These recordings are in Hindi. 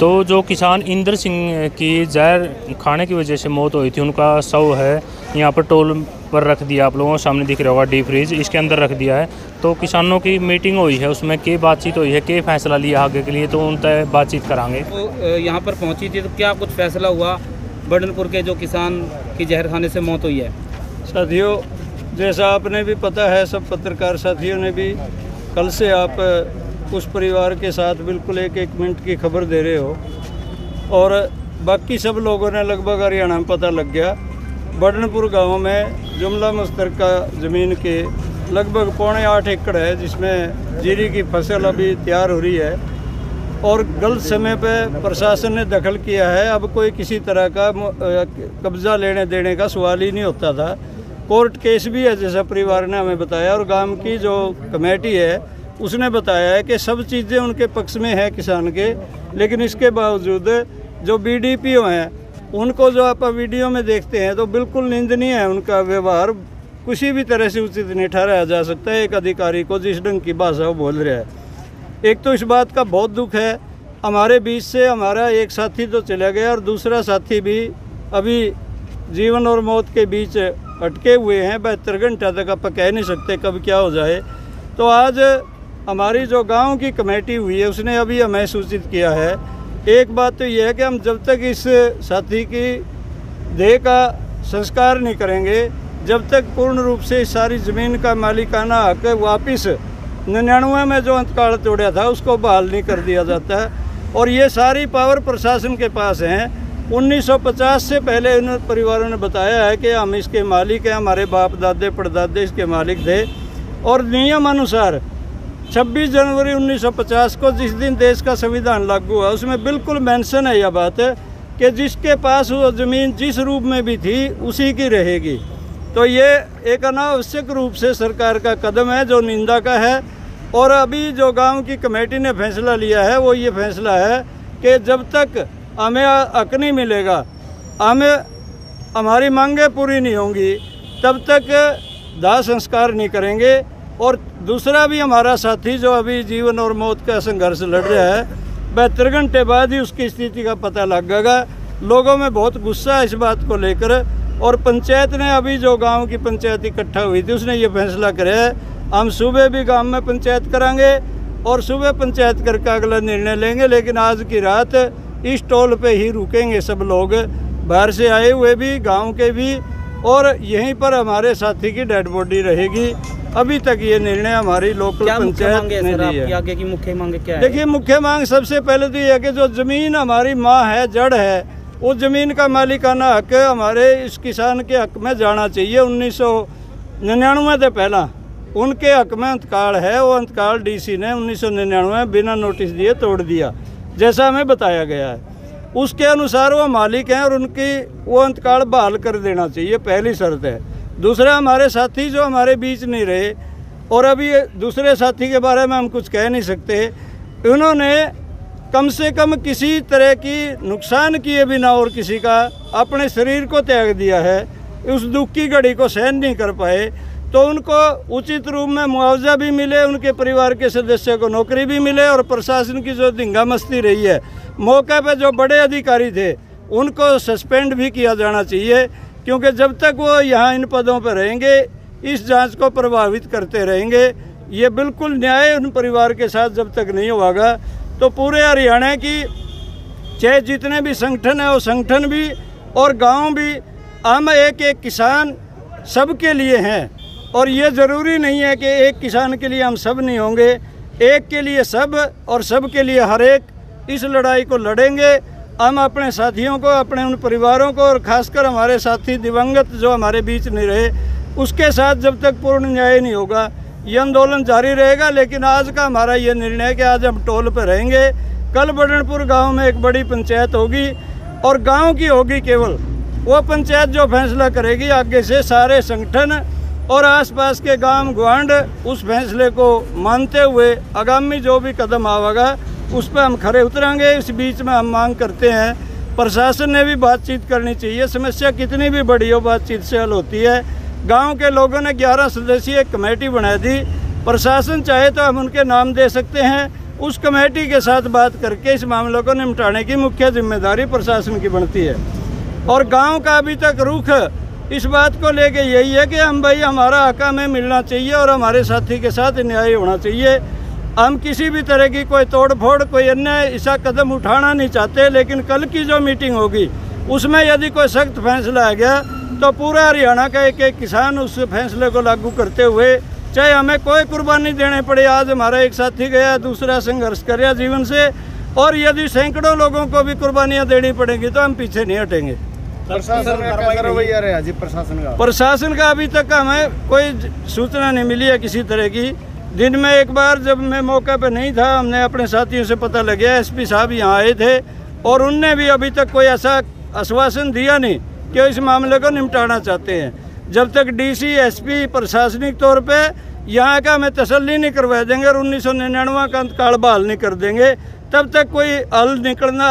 तो जो किसान इंद्र सिंह की जहर खाने की वजह से मौत हुई थी, उनका शव है यहाँ पर टोल पर रख दिया। आप लोगों को सामने दिख रहा होगा, डीप फ्रीज इसके अंदर रख दिया है। तो किसानों की मीटिंग हुई है, उसमें क्या बातचीत हुई है, क्या फैसला लिया आगे के लिए, तो उन तय बातचीत करांगे। तो यहाँ पर पहुँची थी, तो क्या कुछ फैसला हुआ बर्डनपुर के जो किसान की जहर खाने से मौत हुई है? साथियों, जैसा आपने भी पता है, सब पत्रकार साथियों ने भी, कल से आप उस परिवार के साथ बिल्कुल एक एक मिनट की खबर दे रहे हो, और बाकी सब लोगों ने लगभग हरियाणा में पता लग गया। बर्डनपुर गांव में जुमला मुश्तरका ज़मीन के लगभग 7.25 एकड़ है, जिसमें जीरी की फसल अभी तैयार हो रही है, और गलत समय पे प्रशासन ने दखल किया है। अब कोई किसी तरह का कब्जा लेने देने का सवाल ही नहीं होता था। कोर्ट केस भी है, जैसा परिवार ने हमें बताया, और गांव की जो कमेटी है उसने बताया है कि सब चीज़ें उनके पक्ष में है किसान के। लेकिन इसके बावजूद जो बीडीपीओ हैं, उनको जो आप वीडियो में देखते हैं तो बिल्कुल निंदनीय है उनका व्यवहार। किसी भी तरह से उचित नहीं ठहराया जा सकता है एक अधिकारी को जिस ढंग की भाषा वो बोल रहा है। एक तो इस बात का बहुत दुख है, हमारे बीच से हमारा एक साथी तो चला गया, और दूसरा साथी भी अभी जीवन और मौत के बीच अटके हुए हैं। 72 घंटा तक आप कह नहीं सकते कब क्या हो जाए। तो आज हमारी जो गांव की कमेटी हुई है, उसने अभी हमें सूचित किया है। एक बात तो यह है कि हम जब तक इस साथी की देह का संस्कार नहीं करेंगे, जब तक पूर्ण रूप से इस सारी ज़मीन का मालिकाना हक वापस 99 में जो अंतकाल तोड़ा था उसको बहाल नहीं कर दिया जाता है। और ये सारी पावर प्रशासन के पास हैं। 1950 से पहले इन परिवारों ने बताया है कि हम इसके मालिक हैं, हमारे बाप दादे परदादे इसके मालिक थे। और नियम अनुसार 26 जनवरी 1950 को जिस दिन देश का संविधान लागू हुआ, उसमें बिल्कुल मेंशन है यह बात कि जिसके पास वो ज़मीन जिस रूप में भी थी उसी की रहेगी। तो ये एक अनावश्यक रूप से सरकार का कदम है जो निंदा का है। और अभी जो गांव की कमेटी ने फैसला लिया है वो ये फैसला है कि जब तक हमें हक नहीं मिलेगा, हमारी मांगें पूरी नहीं होंगी, तब तक दाह संस्कार नहीं करेंगे। और दूसरा भी हमारा साथी जो अभी जीवन और मौत का संघर्ष लड़ रहा है, 72 घंटे बाद ही उसकी स्थिति का पता लगेगा। लोगों में बहुत गुस्सा है इस बात को लेकर, और पंचायत ने अभी जो गांव की पंचायत इकट्ठा हुई थी उसने ये फैसला कराया है, हम सुबह भी गांव में पंचायत करांगे और सुबह पंचायत करके अगला निर्णय लेंगे। लेकिन आज की रात इस टोल पे ही रुकेंगे सब लोग, बाहर से आए हुए भी, गांव के भी, और यहीं पर हमारे साथी की डेड बॉडी रहेगी। अभी तक ये निर्णय हमारी लोकल पंचायत ने दी है। आगे की मुख्य मांग क्या है? देखिए, मुख्य मांग सबसे पहले तो ये है कि जो ज़मीन हमारी माँ है, जड़ है, उस ज़मीन का मालिकाना हक हमारे इस किसान के हक में जाना चाहिए। 1999 से पहला उनके हक में अंतकाल है, वो अंतकाल डीसी ने 1999 में बिना नोटिस दिए तोड़ दिया, जैसा हमें बताया गया है। उसके अनुसार वो मालिक हैं और उनकी वो अंतकाल बहाल कर देना चाहिए, पहली शर्त है। दूसरा, हमारे साथी जो हमारे बीच नहीं रहे, और अभी दूसरे साथी के बारे में हम कुछ कह नहीं सकते, उन्होंने कम से कम किसी तरह की नुकसान किए बिना और किसी का अपने शरीर को त्याग दिया है, उस दुख की घड़ी को सहन नहीं कर पाए। तो उनको उचित रूप में मुआवजा भी मिले, उनके परिवार के सदस्य को नौकरी भी मिले, और प्रशासन की जो धिंगामस्ती रही है, मौके पे जो बड़े अधिकारी थे उनको सस्पेंड भी किया जाना चाहिए। क्योंकि जब तक वो यहाँ इन पदों पर रहेंगे, इस जांच को प्रभावित करते रहेंगे। ये बिल्कुल न्याय उन परिवार के साथ जब तक नहीं होगा, तो पूरे हरियाणा की चाहे जितने भी संगठन है, वो संगठन भी और गांव भी, हम एक एक किसान सबके लिए हैं। और ये ज़रूरी नहीं है कि एक किसान के लिए हम सब नहीं होंगे, एक के लिए सब और सब के लिए हर एक। इस लड़ाई को लड़ेंगे हम अपने साथियों को, अपने उन परिवारों को, और ख़ासकर हमारे साथी दिवंगत जो हमारे बीच नहीं रहे, उसके साथ जब तक पूर्ण न्याय नहीं होगा ये आंदोलन जारी रहेगा। लेकिन आज का हमारा ये निर्णय है कि आज हम टोल पर रहेंगे। कल बर्डनपुर गांव में एक बड़ी पंचायत होगी, और गांव की होगी केवल वो पंचायत जो फैसला करेगी। आगे से सारे संगठन और आसपास के गांव गुआंढ उस फैसले को मानते हुए आगामी जो भी कदम आवेगा उस पर हम खरे उतरेंगे। इस बीच में हम मांग करते हैं, प्रशासन ने भी बातचीत करनी चाहिए। समस्या कितनी भी बड़ी हो, बातचीत से हल होती है। गांव के लोगों ने 11 सदस्यीय एक कमेटी बना दी। प्रशासन चाहे तो हम उनके नाम दे सकते हैं, उस कमेटी के साथ बात करके इस मामले को निपटाने की मुख्य जिम्मेदारी प्रशासन की बनती है। और गांव का अभी तक रुख इस बात को लेके यही है कि हम भाई हमारा हक हमें मिलना चाहिए और हमारे साथी के साथ न्याय होना चाहिए। हम किसी भी तरह की कोई तोड़ फोड़ कोई अन्य ऐसा कदम उठाना नहीं चाहते, लेकिन कल की जो मीटिंग होगी उसमें यदि कोई सख्त फैसला आ गया तो पूरा हरियाणा का एक एक किसान उस फैसले को लागू करते हुए, चाहे हमें कोई कुर्बानी देने पड़े। आज हमारा एक साथी गया, दूसरा संघर्ष कर रहा जीवन से, और यदि सैकड़ों लोगों को भी कुर्बानियां देनी पड़ेंगी तो हम पीछे नहीं हटेंगे। प्रशासन का अभी तक हमें कोई सूचना नहीं मिली है किसी तरह की। दिन में एक बार जब मैं मौका पे नहीं था, हमने अपने साथियों से पता लगा, एसपी साहब यहाँ आए थे और उनने भी अभी तक कोई ऐसा आश्वासन दिया नहीं कि इस मामले को निपटाना चाहते हैं। जब तक डीसी एसपी प्रशासनिक तौर पे यहाँ का हमें तसल्ली नहीं करवा देंगे और 1999 का अंतकाल बहाल नहीं कर देंगे, तब तक कोई हल निकलना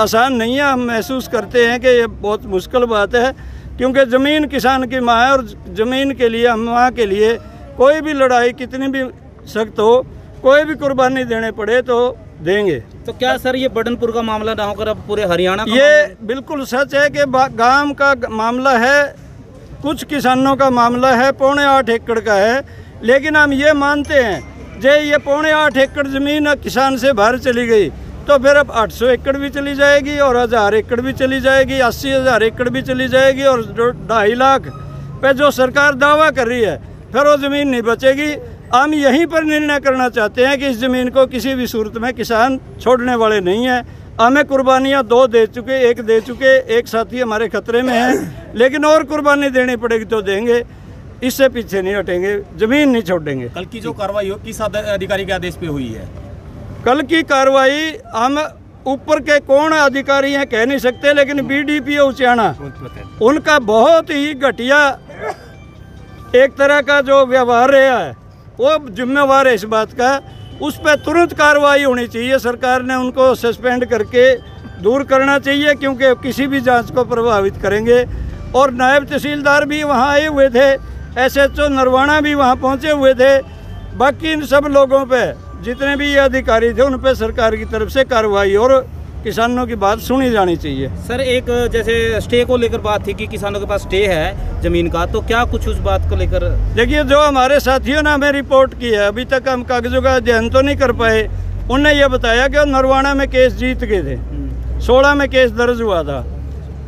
आसान नहीं है। हम महसूस करते हैं कि ये बहुत मुश्किल बात है, क्योंकि ज़मीन किसान की माँ है और ज़मीन के लिए, हम माँ के लिए कोई भी लड़ाई कितनी भी सख्त हो, कोई भी कुर्बानी देने पड़े तो देंगे। तो क्या सर ये बर्डनपुर का मामला ना होकर अब पूरे हरियाणा का ये बिल्कुल सच है कि गांव का मामला है, कुछ किसानों का मामला है, 8.25 एकड़ का है। लेकिन हम ये मानते हैं जे ये 8.25 एकड़ ज़मीन किसान से बाहर चली गई तो फिर अब 800 एकड़ भी चली जाएगी और 1000 एकड़ भी चली जाएगी, 80,000 एकड़ भी चली जाएगी, और 2.5 लाख पे जो सरकार दावा कर रही है फिर वो ज़मीन नहीं बचेगी। हम यहीं पर निर्णय करना चाहते हैं कि इस ज़मीन को किसी भी सूरत में किसान छोड़ने वाले नहीं हैं। हमें कुर्बानियाँ 2 दे चुके, 1 दे चुके, एक साथी हमारे खतरे में है, लेकिन और कुर्बानी देनी पड़ेगी तो देंगे, इससे पीछे नहीं हटेंगे, ज़मीन नहीं छोड़ेंगे। कल की जो कार्रवाई हो किस अधिकारी के आदेश पे हुई है? कल की कार्रवाई हम ऊपर के कौन अधिकारी हैं कह नहीं सकते, लेकिन बीडीपीओ उचाना उनका बहुत ही घटिया एक तरह का जो व्यवहार रहा है वो जिम्मेवार है इस बात का। उस पर तुरंत कार्रवाई होनी चाहिए। सरकार ने उनको सस्पेंड करके दूर करना चाहिए, क्योंकि किसी भी जांच को प्रभावित करेंगे। और नायब तहसीलदार भी वहां आए हुए थे, SHO नरवाना भी वहां पहुंचे हुए थे। बाकी इन सब लोगों पे जितने भी ये अधिकारी थे उन पे सरकार की तरफ से कार्रवाई और किसानों की बात सुनी जानी चाहिए। सर एक जैसे स्टे को लेकर बात थी कि किसानों के पास स्टे है ज़मीन का, तो क्या कुछ उस बात को लेकर? देखिए, जो हमारे साथियों ने हमें रिपोर्ट की है, अभी तक हम कागजों का अध्ययन तो नहीं कर पाए। उनने ये बताया कि नरवाना में केस जीत गए थे, 16 में केस दर्ज हुआ था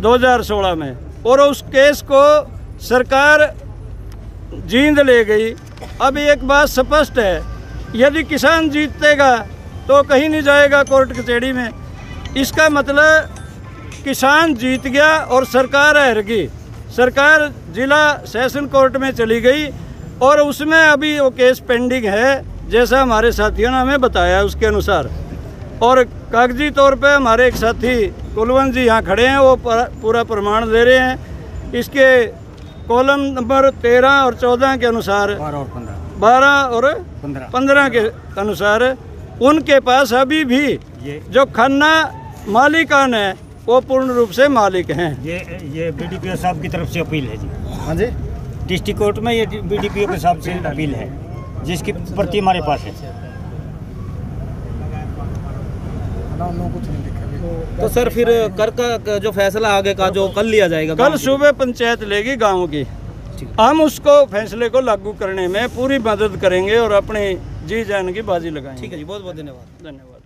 2016 में, और उस केस को सरकार जींद ले गई। अब एक बात स्पष्ट है, यदि किसान जीतेगा तो कहीं नहीं जाएगा कोर्ट कचहरी में। इसका मतलब किसान जीत गया और सरकार हार गई। सरकार जिला सेशन कोर्ट में चली गई और उसमें अभी वो केस पेंडिंग है, जैसा हमारे साथियों ने हमें बताया उसके अनुसार। और कागजी तौर पे हमारे एक साथी कुलवंत जी यहाँ खड़े हैं, वो पूरा प्रमाण दे रहे हैं। इसके कॉलम नंबर 13 और 14 के अनुसार, 12 और 15 के अनुसार उनके पास अभी भी जो खन्ना मालिकान है वो पूर्ण रूप से मालिक हैं। ये बीडीपीओ साहब की तरफ से अपील है जी। हाँ जी, डिस्ट्रिक्ट कोर्ट में ये बीडीपीओ के साहब से अपील है, जिसकी प्रति हमारे पास है। तो सर फिर कर का जो फैसला आगे का जो कल लिया जाएगा, कल सुबह पंचायत लेगी गाँव की, हम उसको फैसले को लागू करने में पूरी मदद करेंगे और अपनी जी जान की बाजी लगाएंगे। ठीक है जी, बहुत बहुत धन्यवाद।